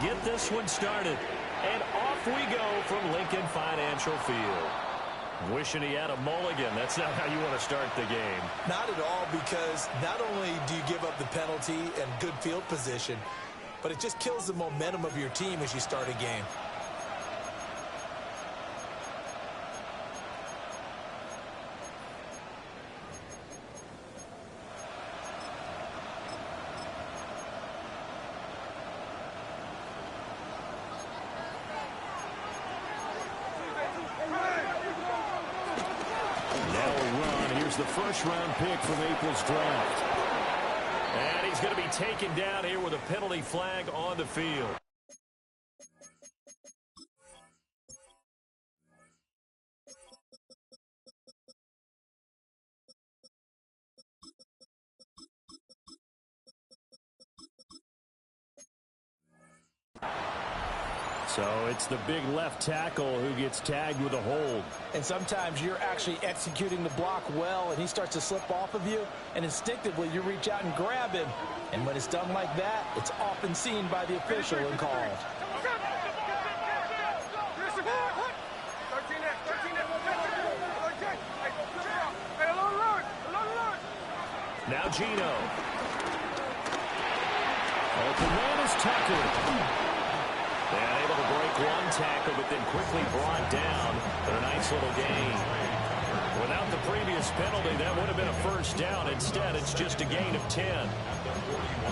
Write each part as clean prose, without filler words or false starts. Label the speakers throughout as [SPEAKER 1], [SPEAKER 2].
[SPEAKER 1] get this one started. And off we go from Lincoln Financial Field. Wishing he had a mulligan. That's not how you want to start the game.
[SPEAKER 2] Not at all, because not only do you give up the penalty and good field position, but it just kills the momentum of your team as you start a game.
[SPEAKER 1] The first-round pick from April's draft. And he's going to be taken down here with a penalty flag on the field. So it's the big left tackle who gets tagged with a hold.
[SPEAKER 2] And sometimes you're actually executing the block well, and he starts to slip off of you, and instinctively you reach out and grab him. And when it's done like that, it's often seen by the official and called.
[SPEAKER 1] Now Gino. Open man is Tucker. And able to break one tackle, but then quickly brought down. But a nice little gain. Without the previous penalty, that would have been a first down. Instead, it's just a gain of 10.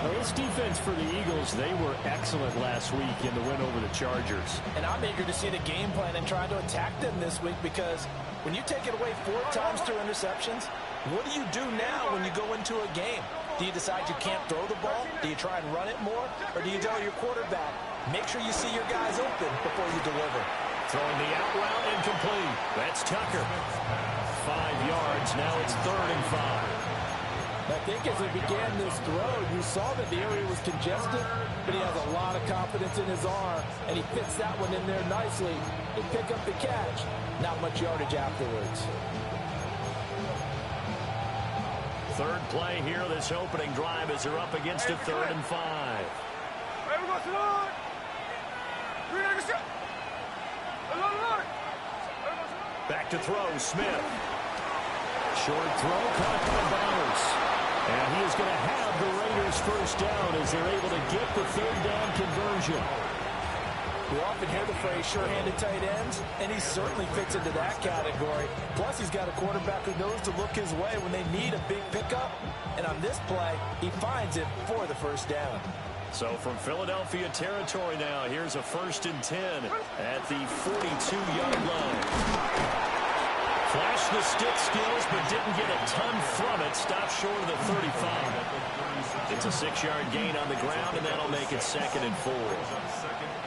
[SPEAKER 3] Well, this defense for the Eagles, they were excellent last week in the win over the Chargers.
[SPEAKER 2] And I'm eager to see the game plan and try to attack them this week, because when you take it away 4 times through interceptions, what do you do now when you go into a game? Do you decide you can't throw the ball? Do you try and run it more? Or do you tell your quarterback, make sure you see your guys open before you deliver?
[SPEAKER 1] Throwing the out route incomplete. That's Tucker. 5 yards. Now it's 3rd and 5.
[SPEAKER 2] I think as he began this throw, you saw that the area was congested, but he has a lot of confidence in his arm, and he fits that one in there nicely to pick up the catch. Not much yardage afterwards.
[SPEAKER 1] Third play here, this opening drive, as they're up against a 3rd and 5. Back to throw, Smith. Short throw, caught by Bowers. And he is going to have the Raiders first down as they're able to get the 3rd down conversion.
[SPEAKER 2] We often hear the phrase sure-handed tight ends, and he certainly fits into that category. Plus, he's got a quarterback who knows to look his way when they need a big pickup. And on this play, he finds it for the first down.
[SPEAKER 1] So from Philadelphia territory now, here's a 1st and 10 at the 42-yard line. Flashed the stick skills, but didn't get a ton from it. Stopped short of the 35. It's a 6-yard gain on the ground, and that'll make it 2nd and 4.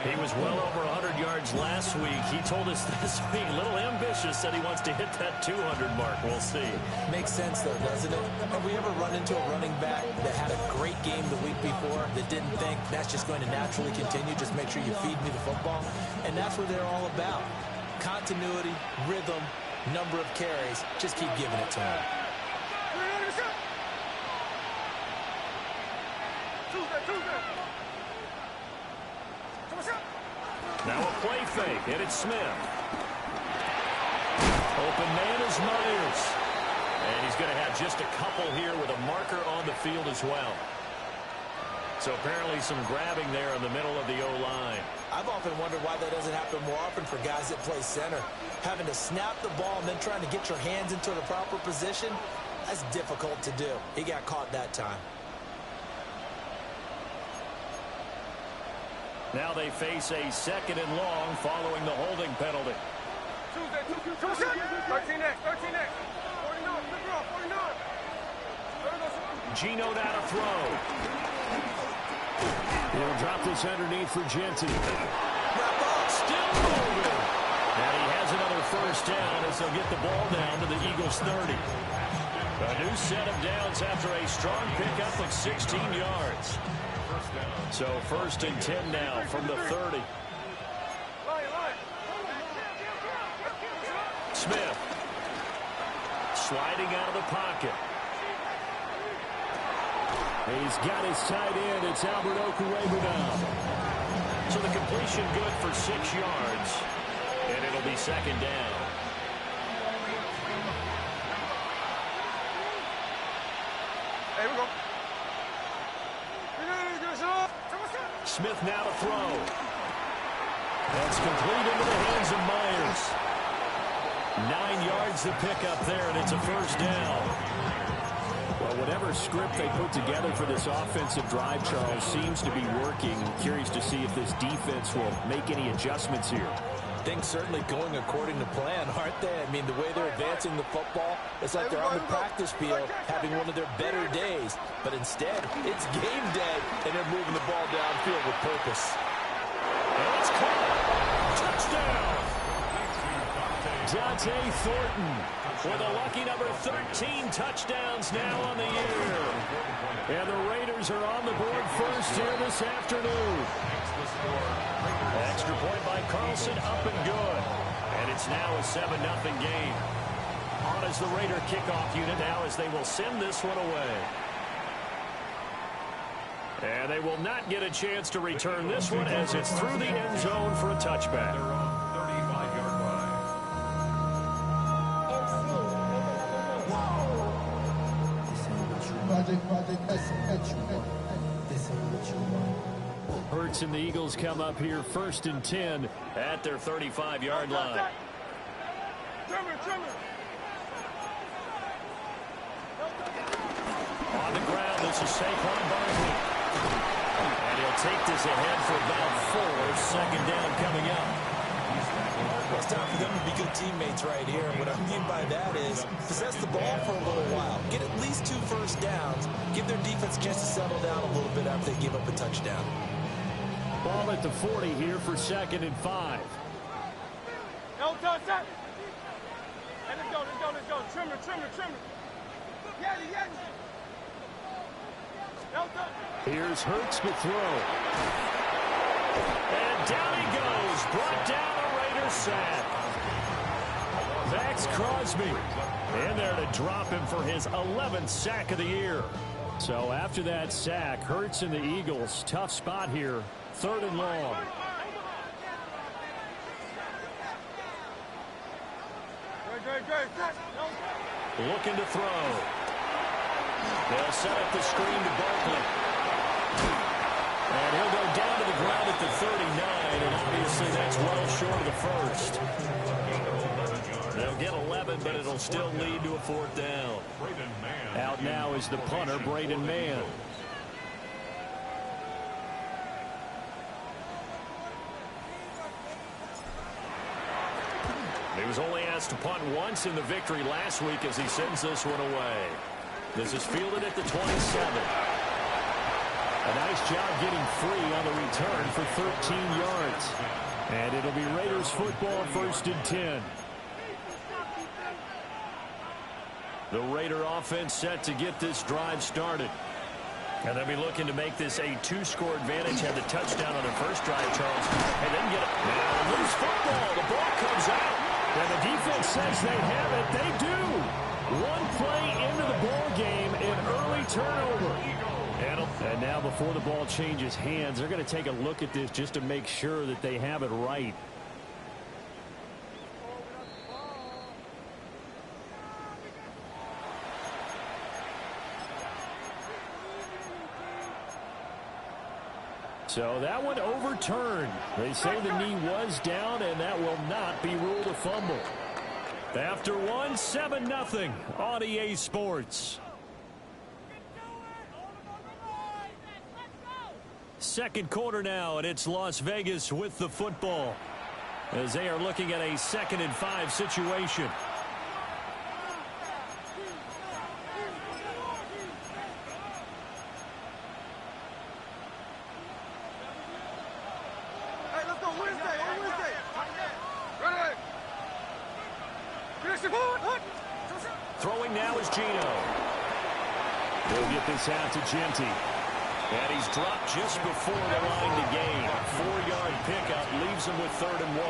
[SPEAKER 1] He was well over 100 yards last week. He told us this week, a little ambitious, said he wants to hit that 200 mark. We'll see.
[SPEAKER 2] Makes sense, though, doesn't it? Have we ever run into a running back that had a great game the week before that didn't think that's just going to naturally continue? Just make sure you feed me the football. And that's what they're all about. Continuity, rhythm, number of carries. Just keep giving it to him.
[SPEAKER 1] Now a play fake, and it's Smith. Open man is Myers. And he's going to have just a couple here with a marker on the field as well. So apparently some grabbing there in the middle of the O-line.
[SPEAKER 2] I've often wondered why that doesn't happen more often for guys that play center. Having to snap the ball and then trying to get your hands into the proper position, that's difficult to do. He got caught that time.
[SPEAKER 1] Now they face a 2nd and long following the holding penalty.
[SPEAKER 4] 13X. 49.
[SPEAKER 1] Gino now to throw. He'll drop this underneath for Genty. Still moving. And he has another first down as they'll get the ball down to the Eagles' 30. A new set of downs after a strong pickup of 16 yards. So 1st and 10 now from the 30. Smith sliding out of the pocket. He's got his tight end. It's Albert Okuebu now. So the completion good for 6 yards. And it'll be second down.
[SPEAKER 4] There we go.
[SPEAKER 1] Smith now to throw. That's complete into the hands of Myers. 9 yards to pick up there, and it's a first down.
[SPEAKER 3] Well, whatever script they put together for this offensive drive, Charles, seems to be working. Curious to see if this defense will make any adjustments here.
[SPEAKER 2] Things certainly going according to plan, aren't they? I mean, the way they're advancing the football, it's like they're on the practice field having one of their better days. But instead, it's game day, and they're moving the ball downfield with purpose.
[SPEAKER 1] And it's caught. Touchdown. Dante Thornton with a lucky number 13 touchdowns now on the year. And the Raiders are on the board first here this afternoon. Extra point by Carlson, up and good. And it's now a 7-0 game. On is the Raider kickoff unit now as they will send this one away. And they will not get a chance to return this one as it's through the end zone for a touchback.
[SPEAKER 3] Hurts and the Eagles come up here first and 10
[SPEAKER 1] at their 35-yard line. On the ground, this is Saquon Barkley. And he'll take this ahead for about 4. Second down coming up.
[SPEAKER 2] Well, it's time for them to be good teammates right here. And what I mean by that is possess the ball for a little while. Get at least 2 first downs. Give their defense a chance to settle down a little bit after they give up a touchdown.
[SPEAKER 3] Ball at the 40 here for 2nd and 5.
[SPEAKER 4] Let's go. Trimmer.
[SPEAKER 3] Here's Hurts to throw.
[SPEAKER 1] And down he goes. Brought down a Raider sack. Max Crosby in there to drop him for his 11th sack of the year.
[SPEAKER 3] So after that sack, Hurts and the Eagles, tough spot here. 3rd and long.
[SPEAKER 1] Looking to throw. They'll set up the screen to Barkley. And he'll go down to the ground at the 39, and obviously that's well short of the first. They'll get 11, but it'll still lead to a 4th down.
[SPEAKER 3] Out now is the punter, Braden Mann.
[SPEAKER 1] He was only asked to punt once in the victory last week as he sends this one away. This is fielded at the 27.
[SPEAKER 3] A nice job getting free on the return for 13 yards. And it'll be Raiders football 1st and 10.
[SPEAKER 1] The Raider offense set to get this drive started. And they'll be looking to make this a 2-score advantage. Had the touchdown on their first drive, Charles. And then get it. Now loose football. The ball comes out.
[SPEAKER 3] And the defense says they have it. They do. One play into the ball game, an early turnover. And now before the ball changes hands, they're going to take a look at this just to make sure that they have it right. So that one overturned. They say the knee was down, and that will not be ruled a fumble. After 7-0 on EA Sports. Second quarter now, and it's Las Vegas with the football as they are looking at a 2nd and 5 situation.
[SPEAKER 1] Throwing now is Gino.
[SPEAKER 3] They'll get this out to Genty.
[SPEAKER 1] And he's dropped just before the line to gain. 4-yard pickup leaves him with 3rd and 1.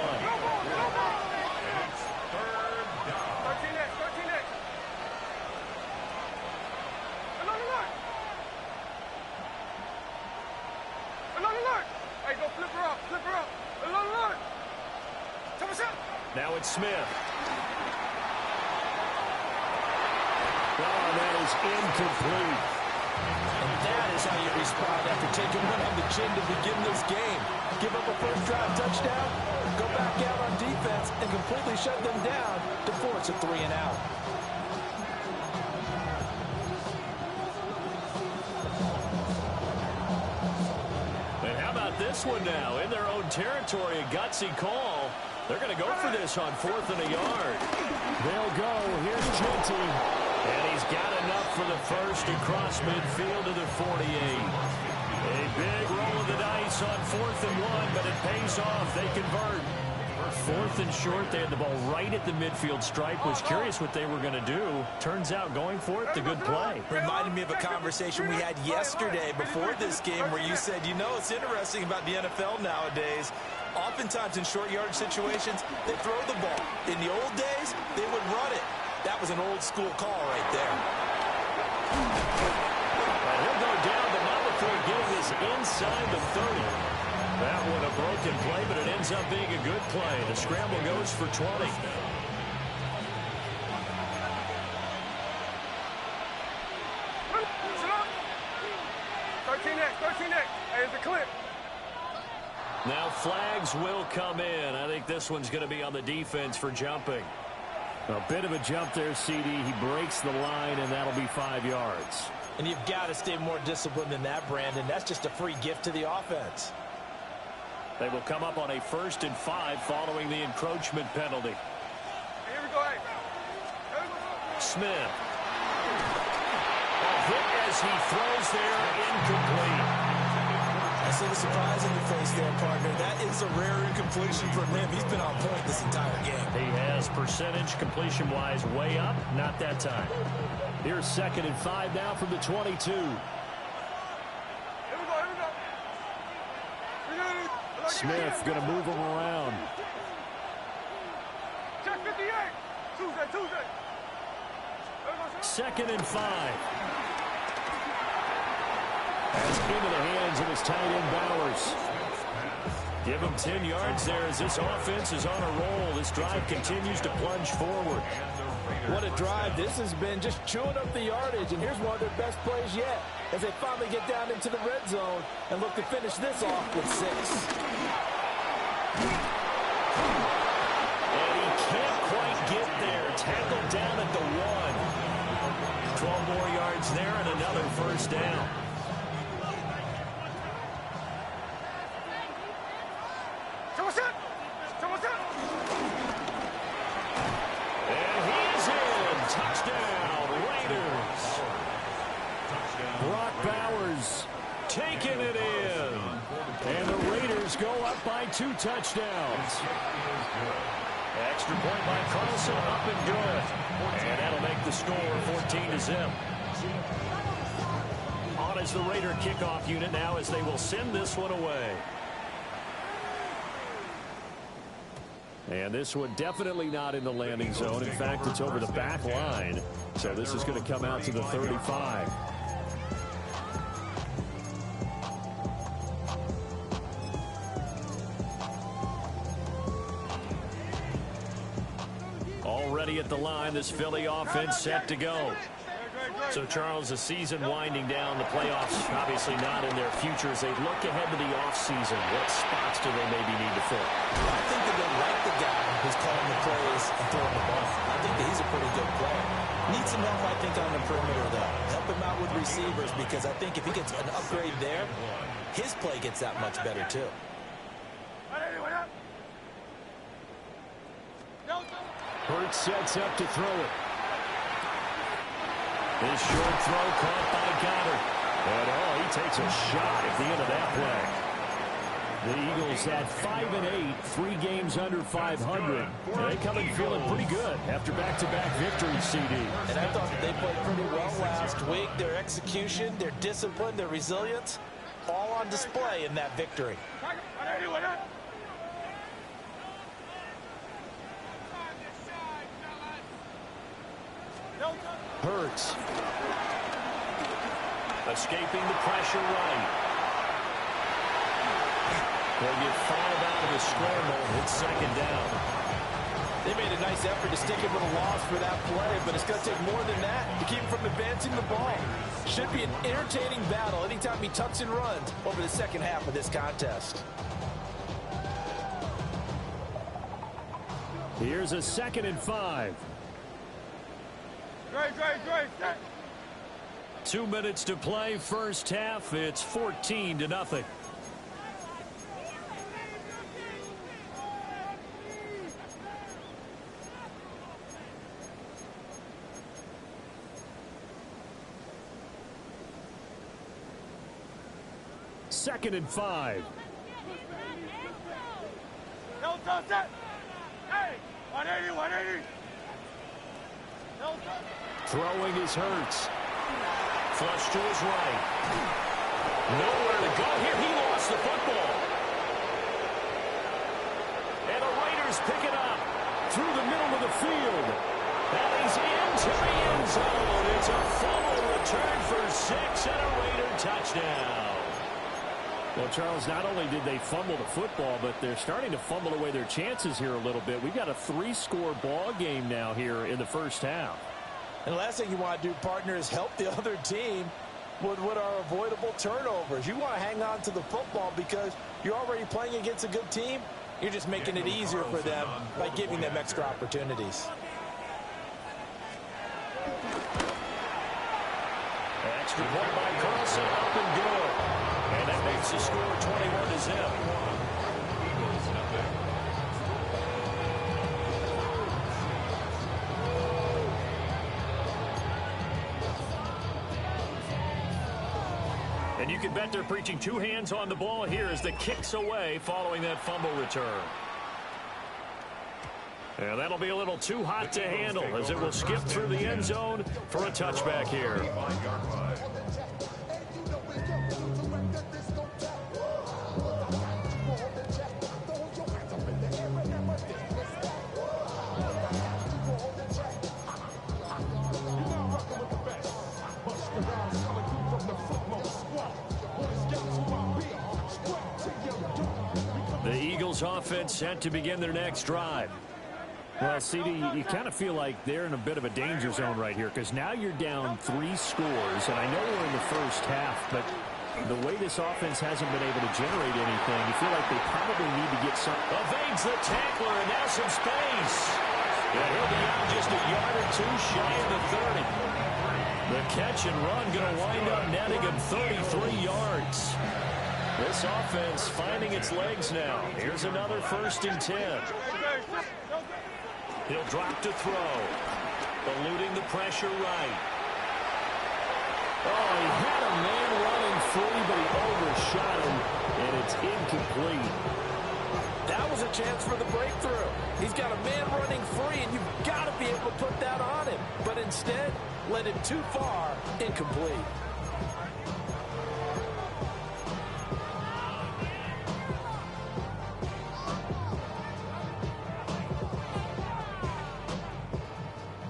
[SPEAKER 4] Hey, go flip her up.
[SPEAKER 1] Now it's Smith.
[SPEAKER 3] Oh, that is incomplete.
[SPEAKER 2] And that is how you respond after taking one on the chin to begin this game. Give up a first drive touchdown, go back out on defense, and completely shut them down to force a 3-and-out.
[SPEAKER 1] And how about this one now? In their own territory, a gutsy call. They're going to go for this on 4th and a yard.
[SPEAKER 3] They'll go. Here's Genty.
[SPEAKER 1] And he's got enough for the first across midfield to the 48. A big roll of the dice on 4th and 1, but it pays off. They convert. 4th and short, they had the ball right at the midfield stripe. Was curious what they were going to do. Turns out going for it, the good play.
[SPEAKER 2] Reminded me of a conversation we had yesterday before this game where you said, you know, it's interesting about the NFL nowadays. Oftentimes in short yardage situations, they throw the ball. In the old days, they would run it. That was an old school call right there.
[SPEAKER 1] And he'll go down, but not before getting this inside the 30. That one a broken play, but it ends up being a good play. The scramble goes for 20. Now flags will come in. I think this one's going to be on the defense for jumping.
[SPEAKER 3] A bit of a jump there, CD. He breaks the line, and that'll be 5 yards.
[SPEAKER 2] And you've got to stay more disciplined than that, Brandon. That's just a free gift to the offense.
[SPEAKER 1] They will come up on a 1st and 5 following the encroachment penalty.
[SPEAKER 4] Here we go.
[SPEAKER 1] Smith. A hit as he throws there, incomplete.
[SPEAKER 2] I see the surprise in your face there, partner. That is a rare incompletion from him. He's been on point this entire game.
[SPEAKER 1] He has percentage completion-wise way up. Not that time.
[SPEAKER 3] Here's 2nd and 5 now from the 22. Smith going to move him around.
[SPEAKER 4] Check 58. Tuesday.
[SPEAKER 1] 2nd and 5. That's into the hands of his tight end Bowers. Give him 10 yards there as this offense is on a roll. This drive continues to plunge forward.
[SPEAKER 2] What a drive. This has been just chewing up the yardage, and here's one of their best plays yet as they finally get down into the red zone and look to finish this off with 6.
[SPEAKER 1] And he can't quite get there. Tackled down at the 1. 12 more yards there and another first down. And he's in. Touchdown, Raiders.
[SPEAKER 3] Brock Bowers
[SPEAKER 1] Taking it in.
[SPEAKER 3] and the Raiders go up by 2 touchdowns.
[SPEAKER 1] Extra point by Carlson, up and good. And that'll make the score 14-0. On is the Raider kickoff unit now as they will send this one away.
[SPEAKER 3] And this one definitely not in the landing zone. In fact, it's over the back line. So this is going to come out to the 35.
[SPEAKER 1] Already at the line, this Philly offense set to go. So, Charles, the season winding down, the playoffs obviously not in their future. As they look ahead to the offseason, what spots do they maybe need to fill?
[SPEAKER 2] I think that they like the guy who's calling the plays and throwing the ball. I think that he's a pretty good player. Needs some help, I think, on the perimeter, though. Help him out with receivers, because I think if he gets an upgrade there, his play gets that much better, too.
[SPEAKER 3] Hurts sets up to throw it.
[SPEAKER 1] His short throw caught by Goddard.
[SPEAKER 3] And he takes a shot at the end of that play. The Eagles at 5-8, 3 games under 500. And they come in feeling pretty good after back-to-back victories, CD.
[SPEAKER 2] And I thought that they played pretty well last week. Their execution, their discipline, their resilience, all on display in that victory.
[SPEAKER 3] Hurts.
[SPEAKER 1] Escaping the pressure right. They'll get 5 out of the scramble. It's 2nd down.
[SPEAKER 2] They made a nice effort to stick him with a loss for that play, but it's going to take more than that to keep him from advancing the ball. Should be an entertaining battle anytime he tucks and runs over the second half of this contest.
[SPEAKER 3] Here's a 2nd and 5.
[SPEAKER 4] Great.
[SPEAKER 1] 2 minutes to play, first half. It's 14-0.
[SPEAKER 3] Second and 5.
[SPEAKER 4] No touch that. Hey, 180. No touch.
[SPEAKER 1] Throwing is Hurts. Flush to his right. Nowhere to go here. He lost the football. And the Raiders pick it up through the middle of the field. And he's into the end zone. It's a fumble return for 6 and a Raider touchdown.
[SPEAKER 3] Well, Charles, not only did they fumble the football, but they're starting to fumble away their chances here a little bit. We've got a 3-score ball game now here in the first half.
[SPEAKER 2] And the last thing you want to do, partner, is help the other team with what are avoidable turnovers. You want to hang on to the football because you're already playing against a good team. You're just making it easier for them by giving them extra opportunities.
[SPEAKER 1] Extra point by Carlson, up and good. And that makes the score 21-0. And you can bet they're preaching 2 hands on the ball here as the kick's away following that fumble return. And that'll be a little too hot to handle as it will skip through the end zone for a touchback here. The Eagles offense set to begin their next drive.
[SPEAKER 3] Well, CD, you kind of feel like they're in a bit of a danger zone right here because now you're down 3 scores, and I know we're in the first half, but the way this offense hasn't been able to generate anything, you feel like they probably need to get some.
[SPEAKER 1] Evades the tackler, and now some space. Yeah, he'll be out just a yard or 2 shy of the 30. The catch and run going to wind up netting him 33 yards. This offense finding its legs now. Here's another 1st and 10. He'll drop to throw. Eluding the pressure right.
[SPEAKER 3] Oh, he had a man running free, but he overshot him, and it's incomplete.
[SPEAKER 2] That was a chance for the breakthrough. He's got a man running free, and you've got to be able to put that on him. But instead, led it too far, incomplete.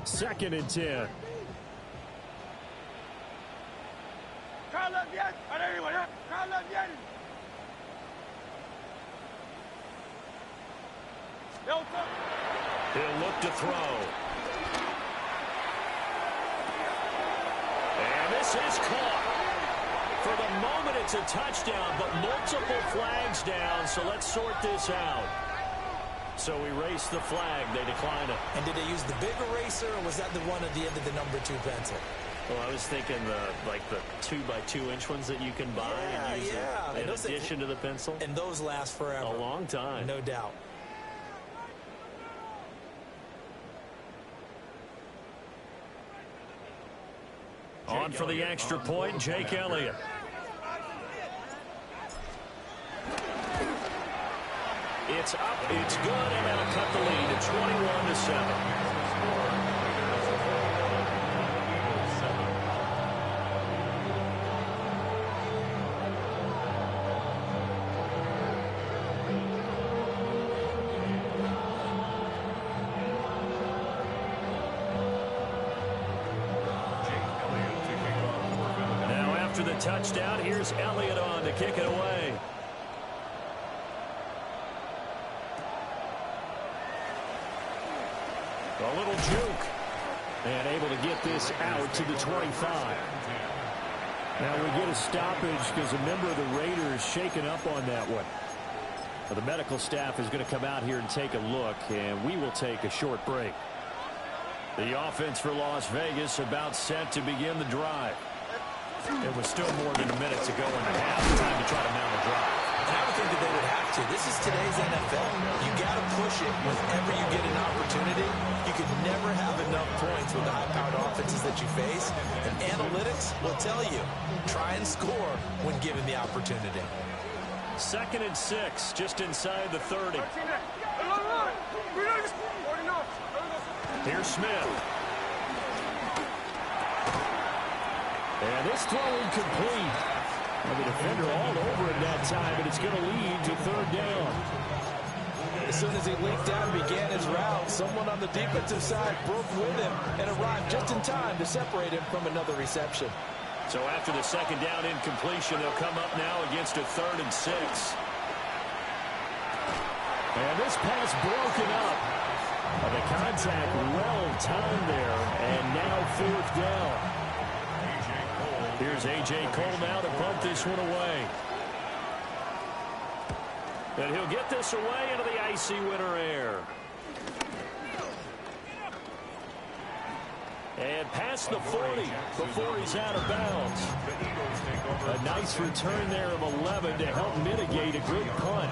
[SPEAKER 3] Second and 10.
[SPEAKER 1] He'll look to throw. And this is caught. For the moment, it's a touchdown, but multiple flags down, so let's sort this out. So erase the flag. They decline it.
[SPEAKER 2] And did they use the big eraser, or was that the one at the end of the number 2 pencil?
[SPEAKER 1] Well, I was thinking the 2x2-inch ones that you can buy and use in addition to the pencil.
[SPEAKER 2] And those last forever.
[SPEAKER 1] A long time.
[SPEAKER 2] No doubt.
[SPEAKER 1] On for the extra point, Jake Elliott. It's up, it's good, and that'll cut the lead to 21-7. Now after the touchdown, here's Elliott on to kick it away.
[SPEAKER 3] A little juke. And able to get this out to the 25. Now we get a stoppage because a member of the Raiders shaken up on that one. Well, the medical staff is going to come out here and take a look, and we will take a short break. The offense for Las Vegas about set to begin the drive. It was still more than a minute to go in the half. Time to try to mount a drive.
[SPEAKER 2] And I would think that they would have to. This is today's NFL. You got to push it whenever you get an opportunity. You could never have enough points with the high-powered offenses that you face. And analytics will tell you, try and score when given the opportunity.
[SPEAKER 1] 2nd and 6, just inside the 30.
[SPEAKER 3] Here's Smith. And this throw incomplete. And the defender all over it that time, but it's going to lead to 3rd down.
[SPEAKER 2] As soon as he leaped out and began his route, someone on the defensive side broke with him and arrived just in time to separate him from another reception.
[SPEAKER 1] So after the 2nd down incompletion, they'll come up now against a 3rd and 6.
[SPEAKER 3] And this pass broken up. And the contact well timed there, and now 4th down. Here's A.J. Cole now to punt this one away. And he'll get this away into the icy winter air. And past the 40 before he's out of bounds. A nice return there of 11 to help mitigate a good punt.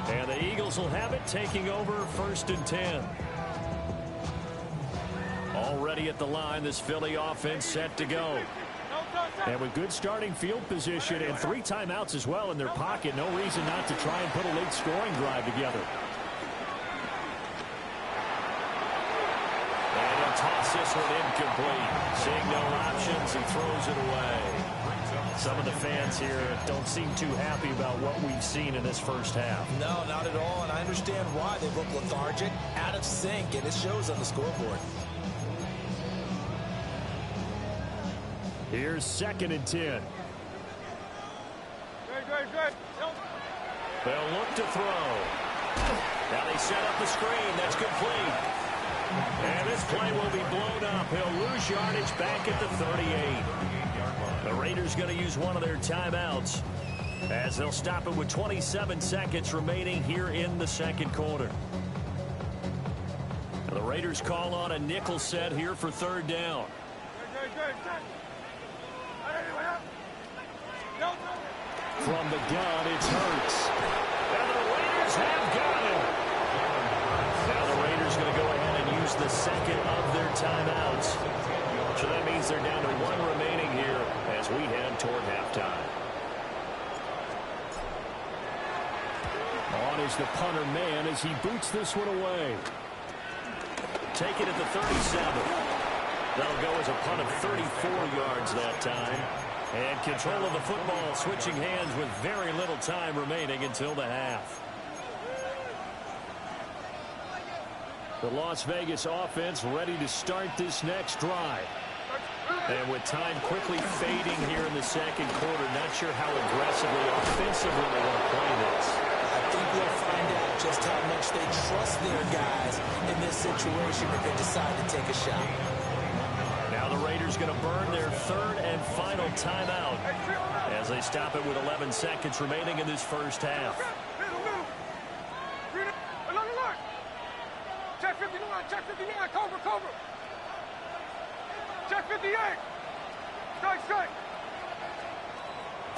[SPEAKER 3] And the Eagles will have it, taking over 1st and 10. Already at the line, this Philly offense set to go. And with good starting field position and 3 timeouts as well in their pocket, no reason not to try and put a late scoring drive together.
[SPEAKER 1] And he'll toss this one incomplete. Seeing no options, he throws it away. Some of the fans here don't seem too happy about what we've seen in this first half.
[SPEAKER 2] No, not at all, and I understand why. They look lethargic, out of sync, and it shows on the scoreboard.
[SPEAKER 3] Here's 2nd and 10.
[SPEAKER 1] They'll look to throw. Now they set up the screen. That's complete. And this play will be blown up. He'll lose yardage back at the 38. The Raiders going to use one of their timeouts as they'll stop it with 27 seconds remaining here in the 2nd quarter. And the Raiders call on a nickel set here for 3rd down.
[SPEAKER 3] From the gun, it's Hurts.
[SPEAKER 1] And the Raiders have got him. Now the Raiders going to go ahead and use the 2nd of their timeouts. So that means they're down to 1 remaining here as we head toward halftime.
[SPEAKER 3] On is the punter man as he boots this one away.
[SPEAKER 1] Take it at the 37. That'll go as a punt of 34 yards that time. And control of the football switching hands with very little time remaining until the half.
[SPEAKER 3] The Las Vegas offense ready to start this next drive.
[SPEAKER 1] And with time quickly fading here in the 2nd quarter, not sure how aggressively, offensively they want to play this.
[SPEAKER 2] I think we'll find out just how much they trust their guys in this situation if they decide to take a shot.
[SPEAKER 1] Now the Raiders going to burn their 3rd and final timeout as they stop it with 11 seconds remaining in this first half.
[SPEAKER 4] Check 59, check 59, Cobra. Check 58. Strike.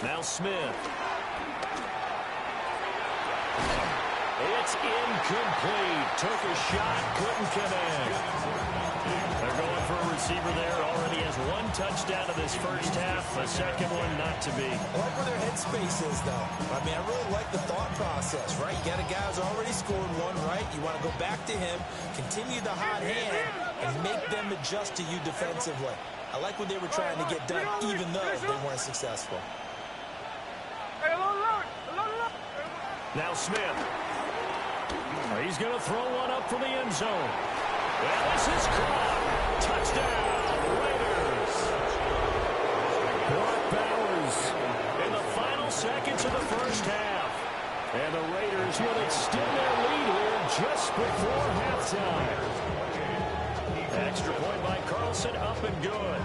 [SPEAKER 1] Now Smith. It's incomplete. Took a shot, couldn't connect. They're going for a receiver there. Already has 1 touchdown in this first half. A 2nd one not to be.
[SPEAKER 2] I like where their headspace is, though. I mean, I really like the thought process, right? You got a guy who's already scored 1, right? You want to go back to him, continue the hot hand, and make them adjust to you defensively. I like what they were trying to get done, even though they weren't successful.
[SPEAKER 1] Now Smith. He's going to throw one up for the end zone. And this is caught. Touchdown, Raiders.
[SPEAKER 3] Brock Bowers
[SPEAKER 1] In the final seconds of the first half.
[SPEAKER 3] and the Raiders will extend their lead here just before halftime.
[SPEAKER 1] Extra point by Carlson, up and good.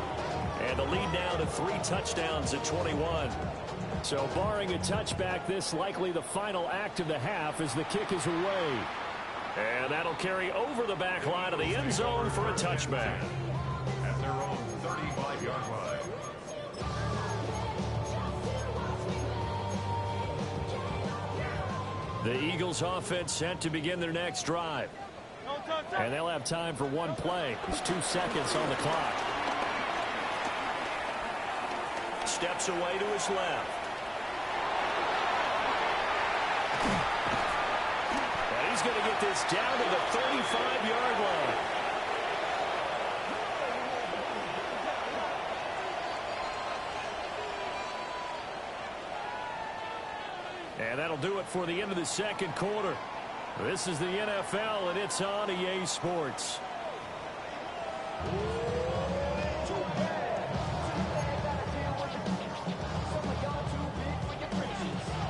[SPEAKER 1] And the lead now to 3 touchdowns at 21.
[SPEAKER 3] So barring a touchback, this likely the final act of the half as the kick is away.
[SPEAKER 1] And that'll carry over the back line of the end zone for a touchback.
[SPEAKER 5] At their own 35-yard line.
[SPEAKER 1] The Eagles offense set to begin their next drive.
[SPEAKER 3] And they'll have time for one play. There's 2 seconds on the clock.
[SPEAKER 1] Steps away to his left. And he's going to get this down to the 35-yard line. And that'll do it for the end of the second quarter. This is the NFL, and it's on EA Sports.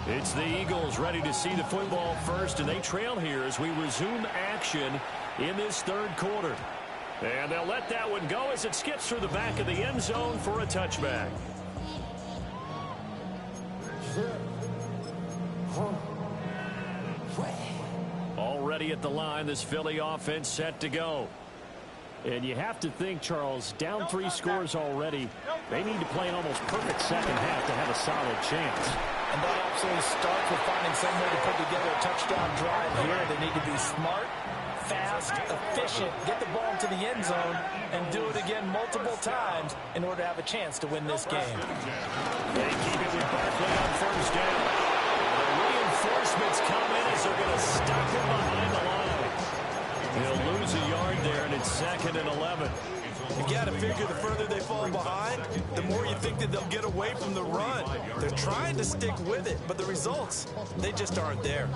[SPEAKER 1] It's the Eagles ready to see the football first, and they trail here as we resume action in this third quarter. And they'll let that one go as it skips through the back of the end zone for a touchback. Already at the line, this Philly offense set to go.
[SPEAKER 3] And you have to think, Charles, down 3 scores already. They need to play an almost perfect second half to have a solid chance.
[SPEAKER 2] And that absolutely starts with finding some way to put together a touchdown drive here. They need to be smart, fast, efficient, get the ball into the end zone, and do it again multiple times in order to have a chance to win this game.
[SPEAKER 1] They keep it with Barkley on first down. The reinforcements come in as they're going to stop him behind the line. He'll lose a yard there, and it's 2nd and 11.
[SPEAKER 2] You got to figure the further they fall behind, the more you think that they'll get away from the run. They're trying to stick with it, but the results, they just aren't there.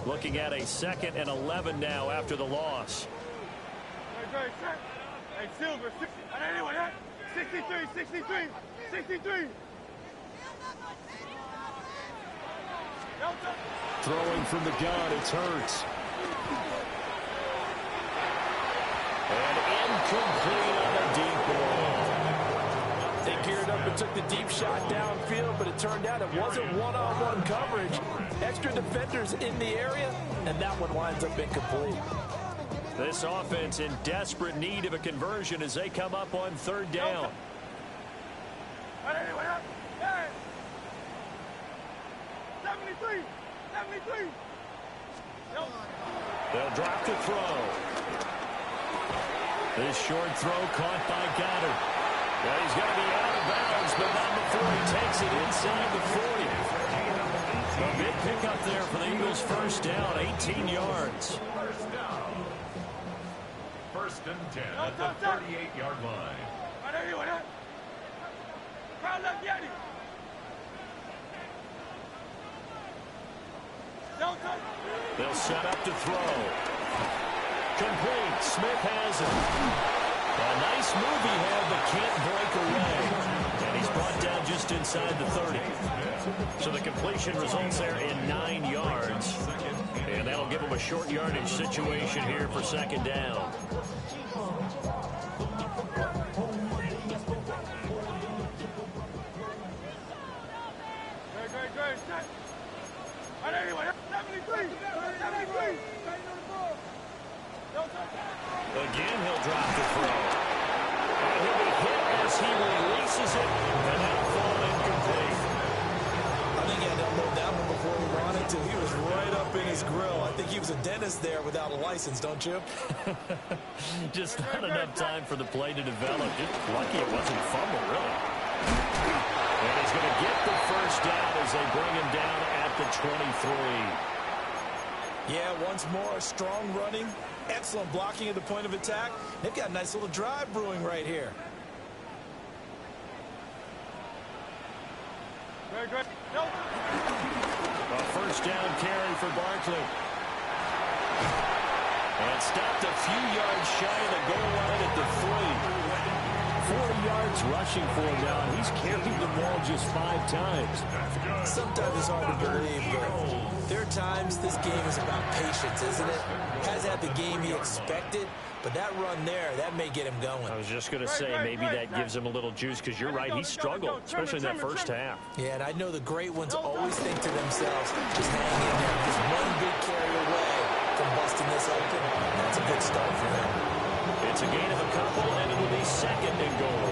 [SPEAKER 1] Looking at a 2nd and 11 now after the loss.
[SPEAKER 4] Hey, Silver, 63.
[SPEAKER 3] Throwing from the gun, it's Hurts.
[SPEAKER 1] And incomplete on a deep ball.
[SPEAKER 2] They geared up and took the deep shot downfield, but it turned out it wasn't one-on-one coverage. Extra defenders in the area, and that one winds up incomplete.
[SPEAKER 1] This offense in desperate need of a conversion as they come up on 3rd down.
[SPEAKER 4] Hey! 73!
[SPEAKER 1] They'll drop the throw. This short throw caught by Goddard. Well, he's going to be out of bounds, but not before he takes it inside the 40. A big pickup there for the Eagles. First down, 18 yards.
[SPEAKER 5] First down. 1st and 10 at the 38-yard line.
[SPEAKER 1] They'll set up to throw. Complete. Smith has it. A nice move he had, but can't break away. And he's brought down just inside the 30. So the completion results there in 9 yards. And that'll give him a short yardage situation here for 2nd down. Again, he'll drop the throw. And he'll be hit as he releases it, and that'll fall incomplete.
[SPEAKER 2] I think he had to unload that one before he wanted to. He was right up in his grill. I think he was a dentist there without a license, don't you?
[SPEAKER 1] Just not enough time for the play to develop. Just lucky it wasn't fumble, really. And he's going to get the first down as they bring him down at the 23.
[SPEAKER 2] Yeah, once more, strong running, excellent blocking at the point of attack. They've got a nice little drive brewing right here.
[SPEAKER 1] A first down carry for Barkley. And stopped a few yards shy of the goal line at the 3.
[SPEAKER 3] 40 yards rushing for him now. He's carried the ball just 5 times.
[SPEAKER 2] Sometimes it's hard to believe, but there are times this game is about patience, isn't it? Hasn't had the game he expected, but that run there, that may get him going.
[SPEAKER 1] I was just going to say, maybe that gives him a little juice, because you're right, he struggled, especially in that first half.
[SPEAKER 2] Yeah, and I know the great ones always think to themselves, just hang in there, just one big carry away from busting this open. That's a good start for him.
[SPEAKER 1] It's a gain of a couple, and it'll be second and goal.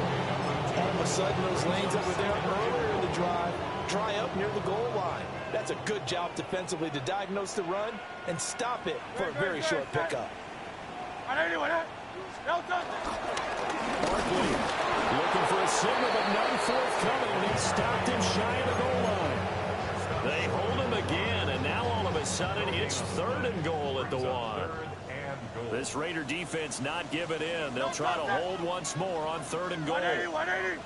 [SPEAKER 2] All of a sudden, those lanes that were there earlier in the drive dry up near the goal line. That's a good job defensively to diagnose the run and stop it for a very short pickup.
[SPEAKER 1] Barkley looking for a signal, but none forthcoming, and it stopped him shy of the goal line. They hold him again, and now all of a sudden it's third and goal at the one. This Raider defense not giving in. They'll try to hold once more on third and goal.
[SPEAKER 4] 180.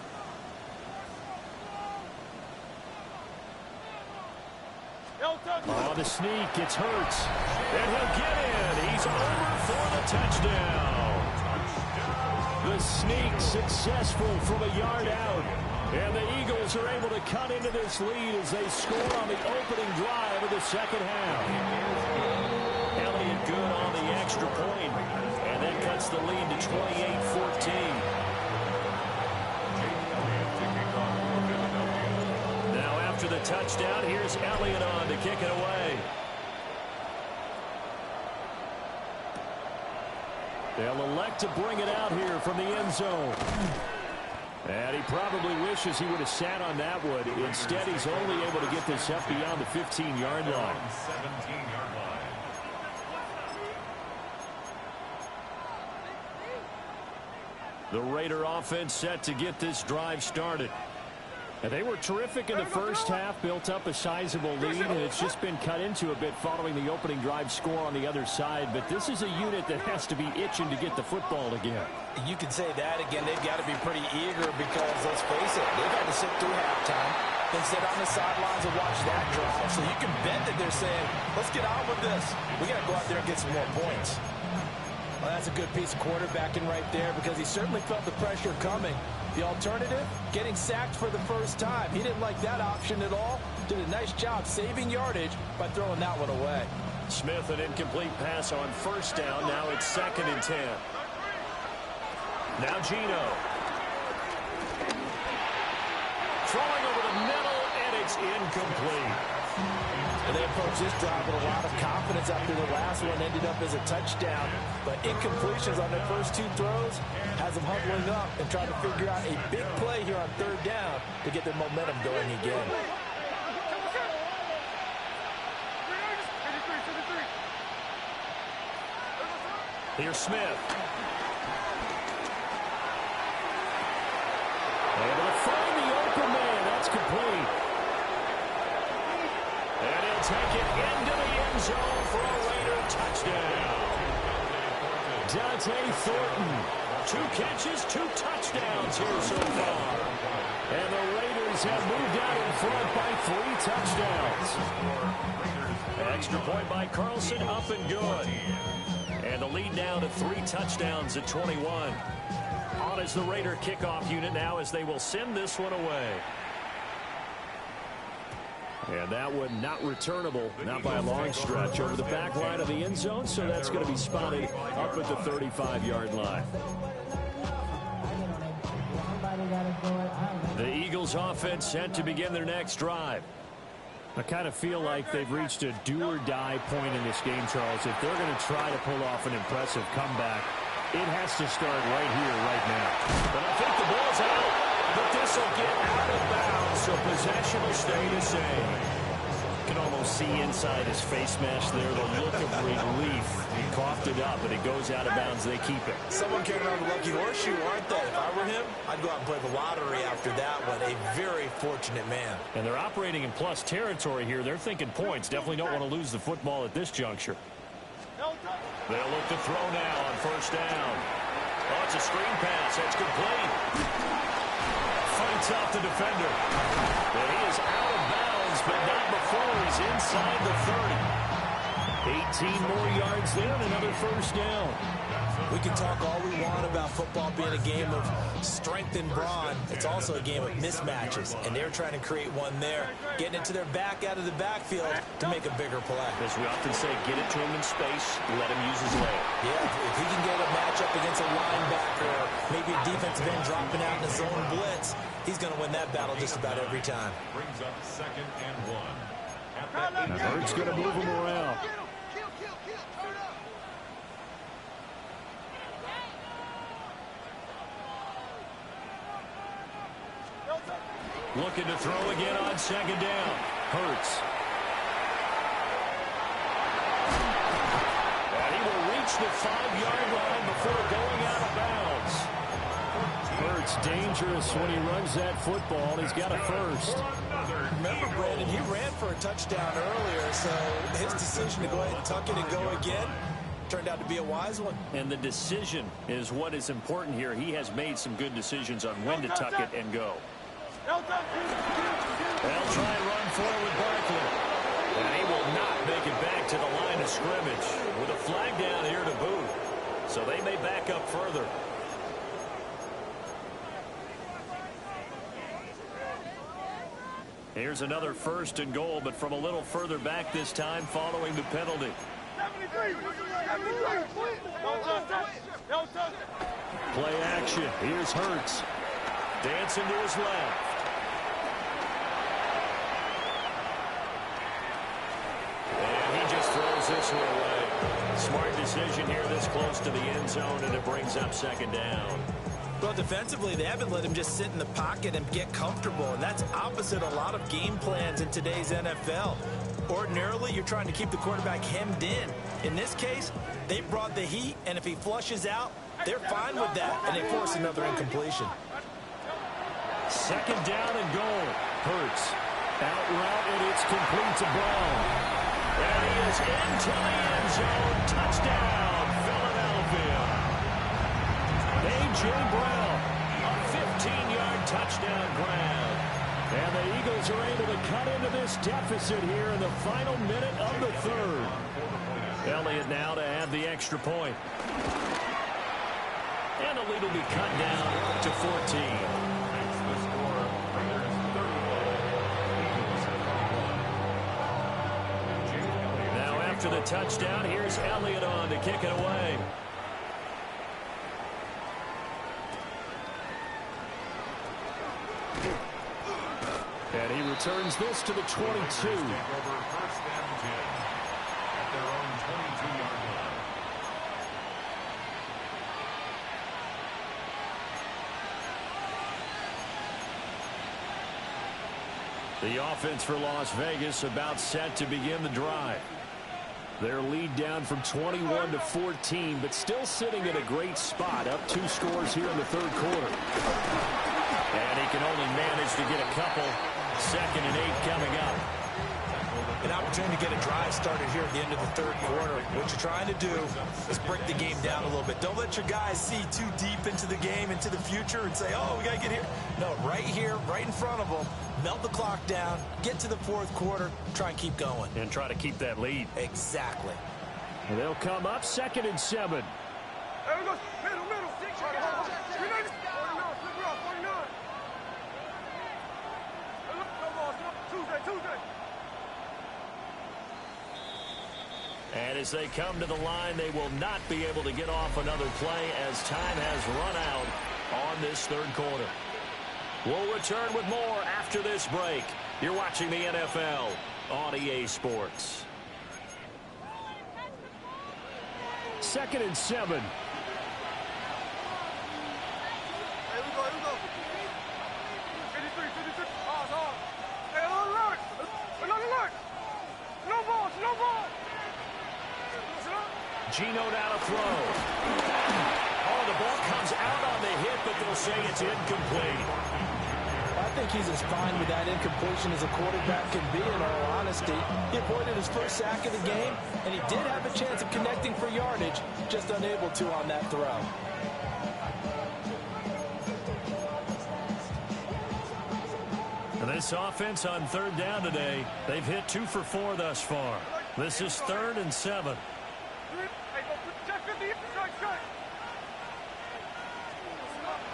[SPEAKER 3] Oh, the sneak gets Hurts.
[SPEAKER 1] And he'll get in. He's over for the touchdown.
[SPEAKER 3] The sneak successful from a yard out. And the Eagles are able to cut into this lead as they score on the opening drive of the second half.
[SPEAKER 1] Elliott good on the extra point. And that cuts the lead to 28-14. Now after the touchdown, here's Elliott on to kick it away.
[SPEAKER 3] They'll elect to bring it out here from the end zone. And he probably wishes he would have sat on that one. Instead, he's only able to get this up beyond the 15-yard line.
[SPEAKER 5] 17-yard line.
[SPEAKER 1] The Raider offense set to get this drive started.
[SPEAKER 3] And they were terrific in the first half, built up a sizable lead, and it's just been cut into a bit following the opening drive score on the other side. But this is a unit that has to be itching to get the football again.
[SPEAKER 2] You can say that again. They've got to be pretty eager because, let's face it, they've had to sit through halftime, then sit on the sidelines and watch that drive. So you can bet that they're saying, let's get on with this. We got to go out there and get some more points. Well, that's a good piece of quarterbacking right there because he certainly felt the pressure coming. The alternative, getting sacked for the first time. He didn't like that option at all. Did a nice job saving yardage by throwing that one away.
[SPEAKER 1] Smith, an incomplete pass on first down. Now it's 2nd and 10. Now Gino. Throwing over the middle, and it's incomplete.
[SPEAKER 2] And they approached this drive with a lot of confidence after the last one ended up as a touchdown. But incompletions on their first two throws has them huddling up and trying to figure out a big play here on third down to get their momentum going again.
[SPEAKER 1] Here's Smith. Able to find the open man. That's complete. And he'll take it into the end zone for a Raider touchdown. Dante Thornton. 2 catches, 2 touchdowns here so far. And the Raiders have moved out in front by 3 touchdowns. Extra point by Carlson, up and good. And the lead now to 3 touchdowns at 21. On is the Raider kickoff unit now as they will send this one away.
[SPEAKER 3] And that one not returnable, not by a long stretch, over the back line of the end zone, so that's going to be spotted up at the 35-yard line.
[SPEAKER 1] The Eagles offense set to begin their next drive.
[SPEAKER 3] I kind of feel like they've reached a do-or-die point in this game, Charles. If they're going to try to pull off an impressive comeback, it has to start right here, right now.
[SPEAKER 1] But I think the ball's out. But this will get out of bounds, so possession will stay the same.
[SPEAKER 3] You can almost see inside his face mask there the look of relief. He coughed it up, but it goes out of bounds. They keep it.
[SPEAKER 2] Someone carrying around the lucky horseshoe, aren't they? If I were him, I'd go out and play the lottery after that one. A very fortunate man.
[SPEAKER 3] And they're operating in plus territory here. They're thinking points. Definitely don't want to lose the football at this juncture.
[SPEAKER 1] They'll look to throw now on first down. Oh, it's a screen pass. That's complete. Fights off the defender. And he is out of bounds, but not before he's inside the 30.
[SPEAKER 3] 18 more yards there and another first down.
[SPEAKER 2] We can talk all we want about football being a game of strength and brawn. It's also a game of mismatches, and they're trying to create one there, getting it to their back out of the backfield to make a bigger play.
[SPEAKER 1] As we often say, get it to him in space, let him use his leg.
[SPEAKER 2] Yeah, if he can get a matchup against a linebacker or maybe a defensive end dropping out in a zone blitz, he's going to win that battle just about every time.
[SPEAKER 5] Brings up 2nd and 1.
[SPEAKER 3] Now Hurts going to move him around.
[SPEAKER 1] Looking to throw again on 2nd down. Hurts. And he will reach the 5-yard line before going out of bounds.
[SPEAKER 3] Hurts dangerous when he runs that football. He's got a first.
[SPEAKER 2] Remember, Brandon, he ran for a touchdown earlier, so his decision to go ahead and tuck it and go again turned out to be a wise one.
[SPEAKER 1] And the decision is what is important here. He has made some good decisions on when to tuck it and go. They'll try and run forward with Barkley. And he will not make it back to the line of scrimmage with a flag down here to boot. So they may back up further. Here's another 1st and goal, but from a little further back this time following the penalty. Play action. Here's Hurts. Dancing to his left. And he just throws this one away. Smart decision here this close to the end zone, and it brings up 2nd down.
[SPEAKER 2] Well, defensively, they haven't let him just sit in the pocket and get comfortable, and that's opposite a lot of game plans in today's NFL. Ordinarily, you're trying to keep the quarterback hemmed in. In this case, they brought the heat, and if he flushes out, they're fine with that, and they force another incompletion.
[SPEAKER 1] 2nd down and goal. Hurts. Out route, and it's complete to Brown. And he is into the end zone. Touchdown, Philadelphia. A.J. Brown, a 15-yard touchdown grab. And the Eagles are able to cut into this deficit here in the final minute of the 3rd. Elliott now to add the extra point. And the lead will be cut down to 14. After the touchdown, here's Elliott on to kick it away.
[SPEAKER 3] And he returns this to the 22.
[SPEAKER 5] 1st and 10 at their own 22-yard line.
[SPEAKER 1] The offense for Las Vegas about set to begin the drive.
[SPEAKER 3] Their lead down from 21 to 14, but still sitting in a great spot, up 2 scores here in the 3rd quarter.
[SPEAKER 1] And he can only manage to get a couple. 2nd and 8 coming up.
[SPEAKER 2] An opportunity to get a drive started here at the end of the 3rd quarter. What you're trying to do is break the game down a little bit. Don't let your guys see too deep into the game, into the future, and say, oh, we got to get here. No, right here, right in front of them. Melt the clock down, get to the 4th quarter, try and keep going.
[SPEAKER 1] And try to keep that lead.
[SPEAKER 2] Exactly.
[SPEAKER 3] And they'll come up 2nd and 7.
[SPEAKER 4] There we go. Middle. 49. Tuesday.
[SPEAKER 1] And as they come to the line, they will not be able to get off another play as time has run out on this 3rd quarter. We'll return with more after this break. You're watching the NFL on EA Sports.
[SPEAKER 3] 2nd and 7.
[SPEAKER 4] Here we go. 53. Hard. Hey, another look. No ball.
[SPEAKER 1] Geno down to throw. Oh, the ball comes out on the hit, but they'll say it's incomplete.
[SPEAKER 2] I think he's as fine with that incompletion as a quarterback can be, in all honesty. He avoided his first sack of the game, and he did have a chance of connecting for yardage, just unable to on that throw.
[SPEAKER 1] And this offense on 3rd down today, they've hit 2 for 4 thus far. This is 3rd and 7.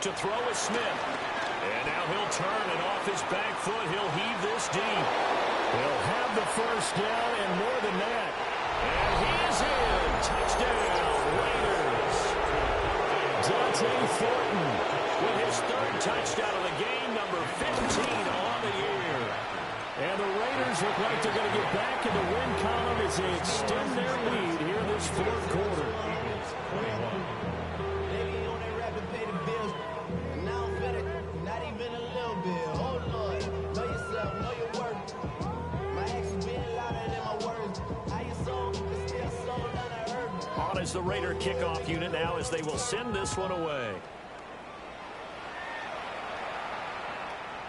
[SPEAKER 1] To throw is Smith. And now he'll turn, and off his back foot, he'll heave this deep.
[SPEAKER 3] He'll have the first down and more than that.
[SPEAKER 1] And he is in. Touchdown, Raiders.
[SPEAKER 3] Dante Thornton
[SPEAKER 1] With his 3rd touchdown of the game, number 15 on the year.
[SPEAKER 3] And the Raiders look like they're going to get back in the win column as they extend their lead here in this 4th quarter.
[SPEAKER 1] On is the Raider kickoff unit now as they will send this one away.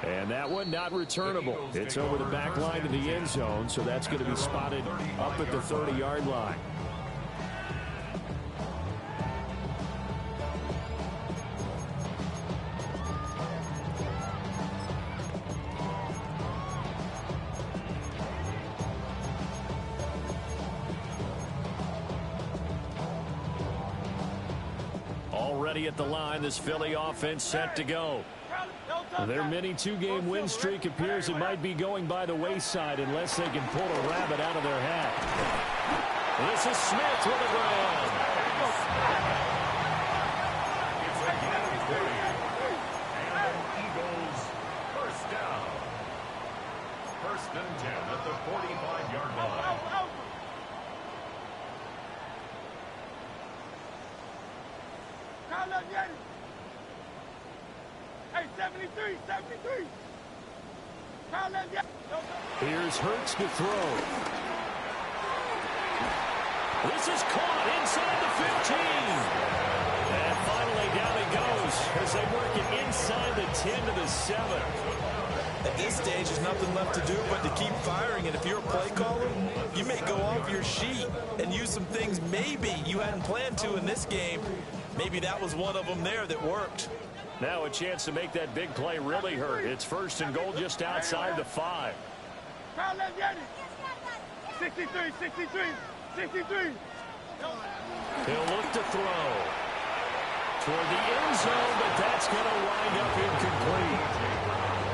[SPEAKER 3] And that one not returnable. It's over the back line to the end zone, so that's going to be spotted up at the 30-yard line.
[SPEAKER 1] Already at the line, this Philly offense set to go.
[SPEAKER 3] Their mini 2-game win streak appears it might be going by the wayside unless they can pull a rabbit out of their hat.
[SPEAKER 1] This is Smith with the grab.
[SPEAKER 5] Eagles, first down. 1st and 10 at the 45-yard line.
[SPEAKER 4] Hey, 73, 73.
[SPEAKER 3] Here's Hurts to throw.
[SPEAKER 1] This is caught inside the 15. And finally down he goes as they work it inside the 10 to the 7.
[SPEAKER 2] At this stage, there's nothing left to do but to keep firing. And if you're a play caller, you may go off your sheet and use some things maybe you hadn't planned to in this game. Maybe that was one of them there that worked.
[SPEAKER 1] Now a chance to make that big play really hurt. It's 1st and goal just outside the 5.
[SPEAKER 4] 63, 63, 63.
[SPEAKER 1] He'll look to throw toward the end zone, but that's going to wind up incomplete.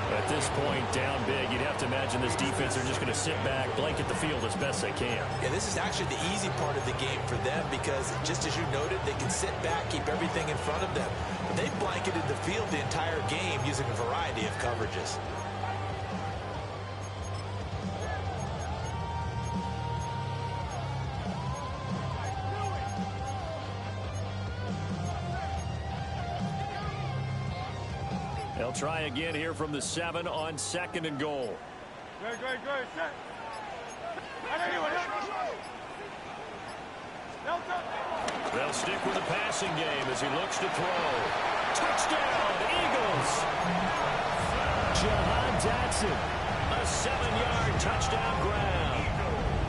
[SPEAKER 1] At this point, down big, you'd have to imagine this defense are just going to sit back, blanket the field as best they can.
[SPEAKER 2] Yeah, this is actually the easy part of the game for them because, just as you noted, they can sit back, keep everything in front of them. But they've blanketed the field the entire game using a variety of coverages.
[SPEAKER 1] They'll try again here from the 7 on 2nd and goal.
[SPEAKER 4] Great. Set.
[SPEAKER 1] They'll stick with the passing game as he looks to throw. Touchdown, Eagles!
[SPEAKER 3] Jahan Dotson.
[SPEAKER 1] A 7-yard touchdown grab.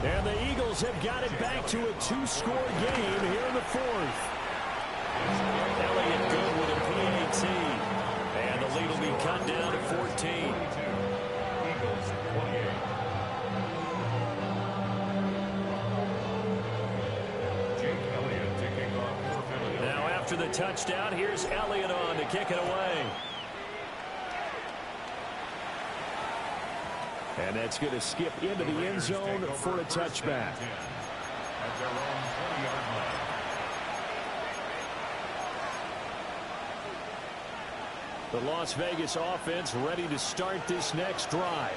[SPEAKER 3] And the Eagles have got it back to a 2-score game here in the 4th.
[SPEAKER 1] Elliott good with a PAT. And the lead will be cut down to 14.
[SPEAKER 5] Eagles 28.
[SPEAKER 1] Now after the touchdown, here's Elliott on to kick it away.
[SPEAKER 3] And that's going to skip into the end zone for a touchback.
[SPEAKER 5] At their own 20-yard line.
[SPEAKER 3] The Las Vegas offense ready to start this next drive.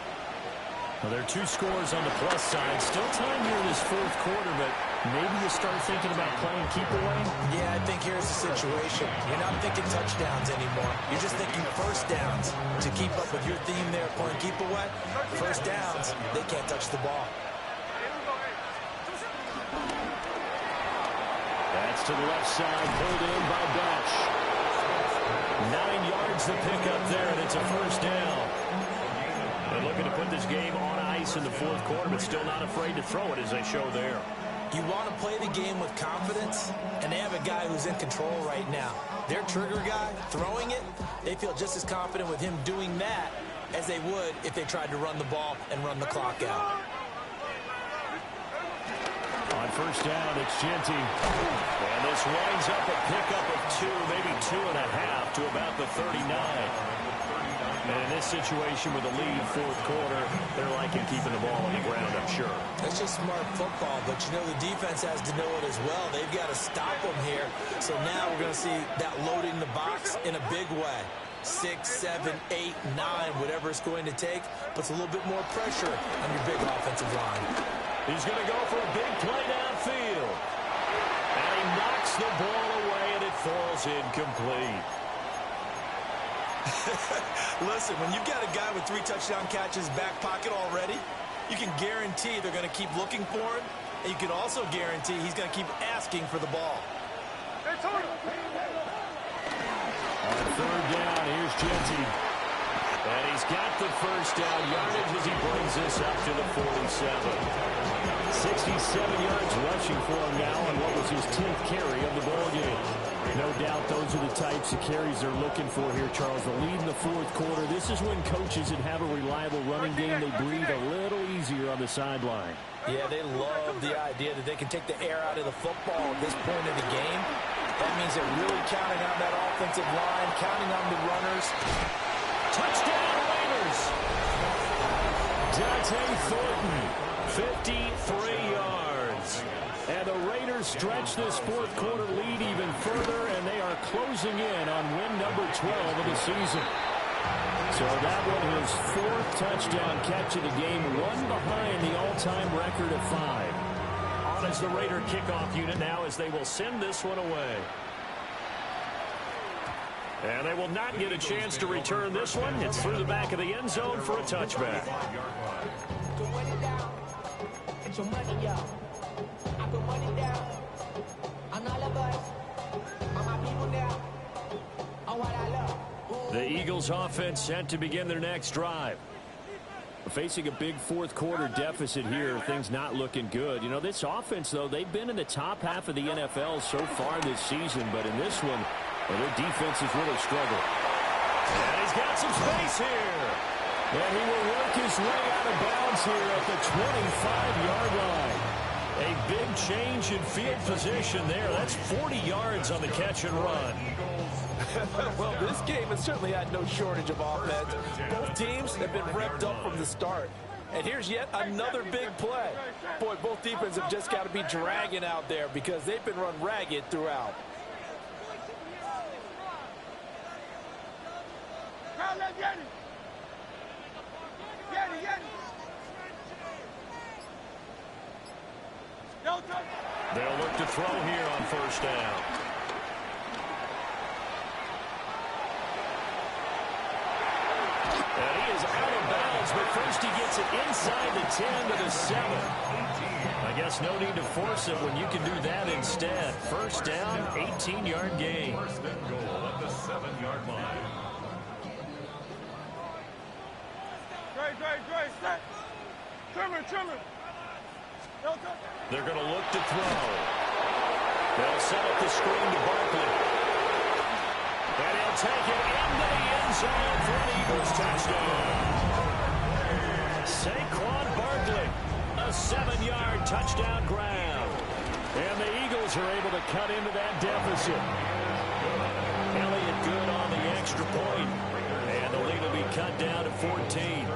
[SPEAKER 1] Well, there are 2 scores on the plus side. Still time here in this 4th quarter, but maybe you start thinking about playing keep away.
[SPEAKER 2] Yeah, I think here's the situation. You're not thinking touchdowns anymore. You're just thinking first downs. To keep up with your theme there, playing keep away, first downs, they can't touch the ball.
[SPEAKER 3] That's to the left side, pulled in by Batch.
[SPEAKER 1] 9 yards to pick up there, and it's a first down. They're looking to put this game on ice in the 4th quarter, but still not afraid to throw it as they show there.
[SPEAKER 2] You want to play the game with confidence, and they have a guy who's in control right now. Their trigger guy, throwing it, they feel just as confident with him doing that as they would if they tried to run the ball and run the clock out.
[SPEAKER 3] first down, it's Genty.
[SPEAKER 1] And this winds up a pickup of 2, maybe 2.5 to about the 39. And in this situation with a lead fourth quarter, they're liking keeping the ball on the ground, I'm sure.
[SPEAKER 2] That's just smart football, but you know the defense has to know it as well. They've got to stop them here. So now we're going to see that loading the box in a big way. 6, 7, 8, 9, whatever it's going to take, puts a little bit more pressure on your big offensive line.
[SPEAKER 1] He's going to go for a big play downfield. And he knocks the ball away, and it falls incomplete.
[SPEAKER 2] Listen, when you've got a guy with 3 touchdown catches back pocket already, you can guarantee they're going to keep looking for him, and you can also guarantee he's going to keep asking for the ball.
[SPEAKER 3] On third down, here's Genty.
[SPEAKER 1] And he's got the first down yardage as he brings this up to the 47.
[SPEAKER 3] 67 yards rushing for him now on what was his 10th carry of the ball game. No doubt those are the types of carries they're looking for here, Charles. The lead in the fourth quarter. This is when coaches that have a reliable running game, they breathe a little easier on the sideline.
[SPEAKER 2] Yeah, they love the idea that they can take the air out of the football at this point in the game. That means they're really counting on that offensive line, counting on the runners.
[SPEAKER 1] Touchdown, Raiders!
[SPEAKER 3] Dante Thornton,
[SPEAKER 1] 53 yards.
[SPEAKER 3] And the Raiders stretch this fourth quarter lead even further, and they are closing in on win number 12 of the season. So that one his 4th touchdown catch of the game, one behind the all-time record of 5.
[SPEAKER 1] On as the Raider kickoff unit now as they will send this one away. And they will not get a chance to return this one. It's through the back of the end zone for a touchback. The Eagles offense set to begin their next drive.
[SPEAKER 3] Facing a big fourth quarter deficit here, things not looking good. You know, this offense, though, they've been in the top half of the NFL so far this season, but in this one, well, their defense has really struggled.
[SPEAKER 1] And he's got some space here.
[SPEAKER 3] And he will work his way out of bounds here at the 25-yard line.
[SPEAKER 1] A big change in field position there. That's 40 yards on the catch and run.
[SPEAKER 2] Well, this game has certainly had no shortage of offense. Both teams have been revved up from the start. And here's yet another big play. Boy, both defenses have just got to be dragging out there because they've been run ragged throughout.
[SPEAKER 1] They'll look to throw here on first down. And he is out of bounds, but first he gets it inside the 10 to the 7. I guess no need to force it when you can do that instead. First down, 18-yard gain.
[SPEAKER 5] First and goal at the 7-yard line.
[SPEAKER 4] Great, set. Trimmer.
[SPEAKER 1] They're going to look to throw. They'll set up the screen to Barkley. And he'll take it into the end zone for an Eagles touchdown. Saquon Barkley, a 7-yard touchdown grab.
[SPEAKER 3] And the Eagles are able to cut into that deficit.
[SPEAKER 1] Elliott good on the extra point. And the lead will be cut down to 14.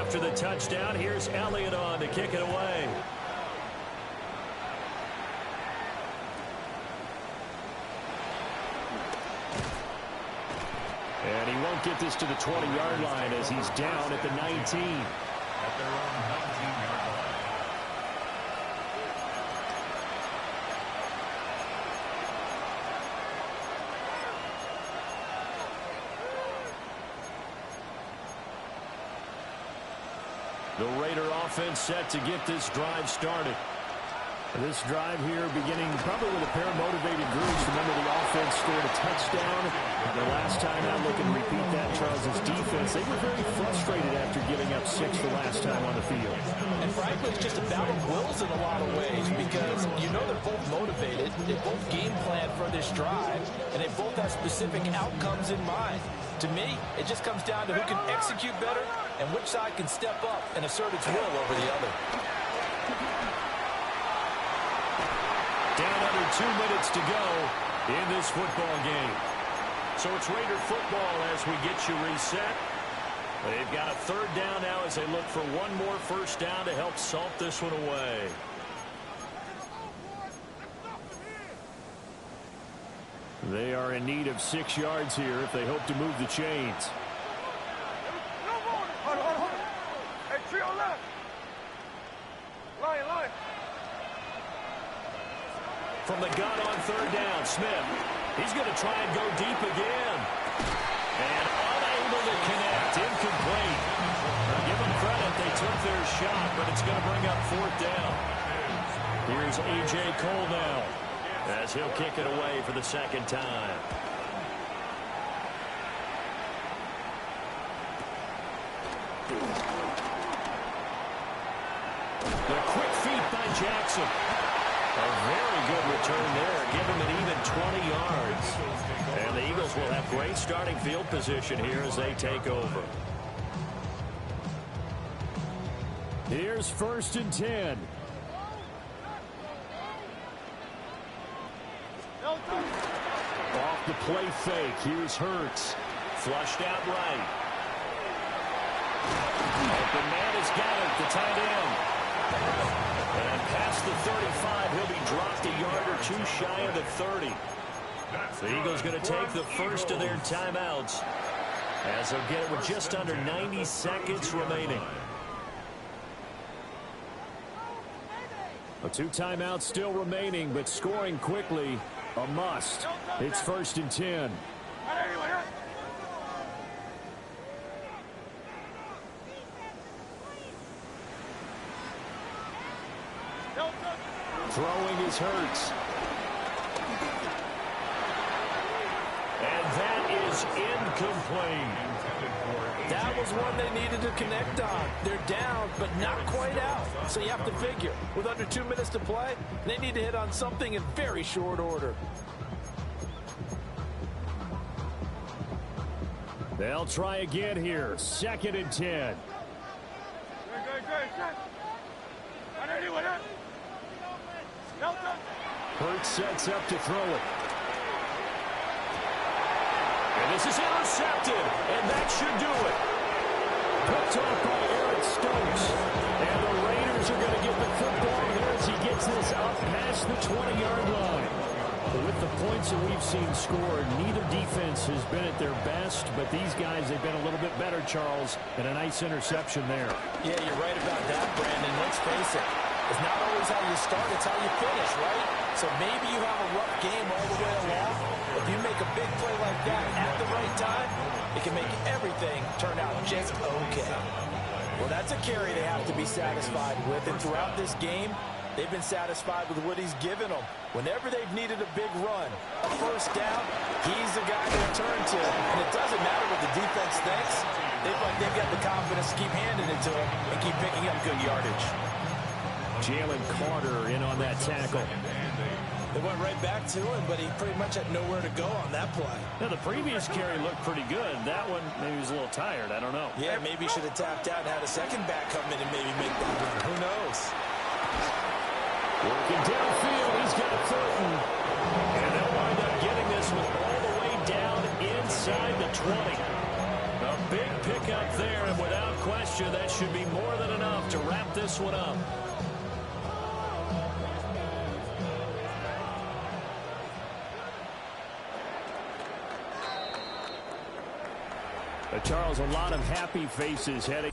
[SPEAKER 1] After the touchdown, here's Elliott on to kick it away.
[SPEAKER 3] And he won't get this to the 20-yard line as he's down at the 19.
[SPEAKER 5] At their own 19-yard line.
[SPEAKER 1] The Raider offense set to get this drive started.
[SPEAKER 3] This drive here beginning probably with a pair of motivated groups. Remember, the offense scored a touchdown. The last time out, looking to repeat that, Charles' defense, they were very frustrated after giving up 6 the last time on the field.
[SPEAKER 2] And frankly, it's just a battle of wills in a lot of ways because you know they're both motivated. They both game plan for this drive, and they both have specific outcomes in mind. To me, it just comes down to who can execute better and which side can step up and assert its will over the other.
[SPEAKER 1] Down under 2 minutes to go in this football game. So it's Raider football as we get you reset. They've got a third down now as they look for one more first down to help salt this one away.
[SPEAKER 3] They are in need of 6 yards here if they hope to move the chains.
[SPEAKER 4] Hold on. Hey, trio left. Line.
[SPEAKER 1] From the gun on third down, Smith. He's going to try and go deep again. And unable to connect. Incomplete. Now give them credit. They took their shot, but it's going to bring up fourth down. Here's A.J. Cole now as he'll kick it away for the second time. The quick feet by Jackson. A very good return there. Give him an even 20 yards. And the Eagles will have great starting field position here as they take over.
[SPEAKER 3] Here's 1st and 10. Off the play fake. Here's Hurts.
[SPEAKER 1] Flushed out right. Open man has got it. The tight end. And past the 35, he'll be dropped a yard or two shy of the 30. The Eagles going to take the first of their timeouts as they'll get it with just under 90 seconds remaining.
[SPEAKER 3] 2 timeouts still remaining, but scoring quickly a must. It's 1st and 10. Throwing is Hurts.
[SPEAKER 1] And that is incomplete.
[SPEAKER 2] That was one they needed to connect on. They're down, but not quite out. So you have to figure, with under 2 minutes to play, they need to hit on something in very short order.
[SPEAKER 3] They'll try again here. 2nd and 10. Hurts sets up to throw it.
[SPEAKER 1] And this is intercepted, and that should do it.
[SPEAKER 3] Picked off by Eric Stokes. And the Raiders are going to get the football here as he gets this up past the 20-yard line. With the points that we've seen scored, neither defense has been at their best, but these guys, they've been a little bit better, Charles, and a nice interception there.
[SPEAKER 2] Yeah, you're right about that, Brandon. Let's face it. It's not always how you start, it's how you finish, right? So maybe you have a rough game all the way along. If you make a big play like that at the right time, it can make everything turn out just okay. Well, that's a carry they have to be satisfied with, and throughout this game, they've been satisfied with what he's given them. Whenever they've needed a big run, a first down, he's the guy to turn to. And it doesn't matter what the defense thinks. They feel like they've got the confidence to keep handing it to him and keep picking up good yardage.
[SPEAKER 3] Jalen Carter in on that tackle.
[SPEAKER 2] They went right back to him, but he pretty much had nowhere to go on that play.
[SPEAKER 3] Now, the previous carry looked pretty good. That one, maybe he was a little tired. I don't know.
[SPEAKER 2] Yeah, maybe he should have tapped out and had a second back come in and maybe make that run. Who knows?
[SPEAKER 3] Working downfield, he's got Thornton.
[SPEAKER 1] And they'll wind up getting this one all the way down inside the 20. A big pickup there, and without question, that should be more than enough to wrap this one up.
[SPEAKER 3] Charles, a lot of happy faces heading.